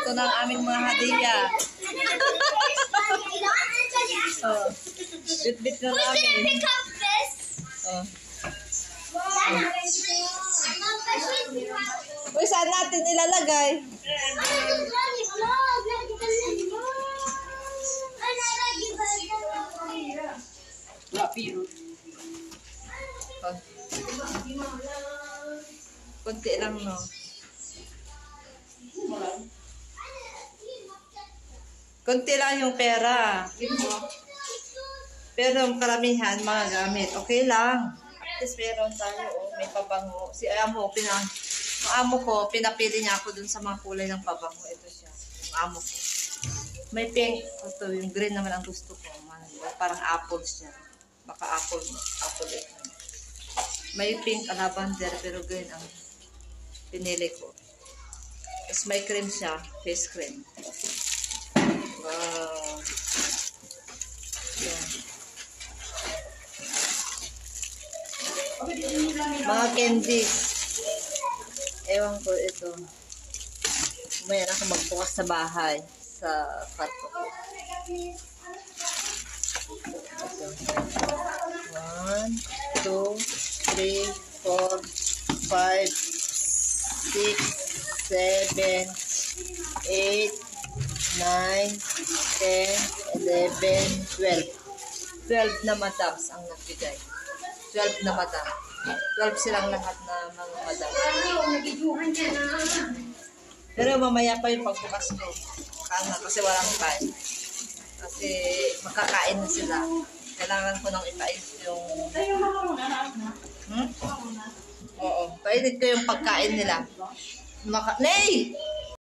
Ito na ang aming mga hadiah. Oh. Bit-bit na namin. Oh. Uy, saan natin ilalagay? Oh. Kunti lang, no? Kunti lang yung pera. Pero yung karamihan, mga gamit. Okay lang. At least meron tayo, oh, may pabango. Si amo, amo ko, pinapili niya ako dun sa mga kulay ng pabango. Ito siya, yung amo ko. May pink. Ito, yung green naman ang gusto ko. Parang apple siya. Baka apple ito. May pink, lavender, pero green ang pinili ko. Tapos may cream siya, face cream. Wow. Yan. Mga candies. Ewan ko ito. Umayan ako magbukas sa bahay. Sa kwarto ko. Ito. 1, 2, 3, 4, 5, 6, 7, 8, 9, 10, 11, 12. 12 na madams ang nagbigay. 12 na madam. 12 silang lahat na mga madam. Pero mamaya pa yung pagbukas ko. Kasi walang time. Kasi makakain na sila. Kailangan ko nang ipait yung... Oo. Painit ko yung pagkain nila. Nay!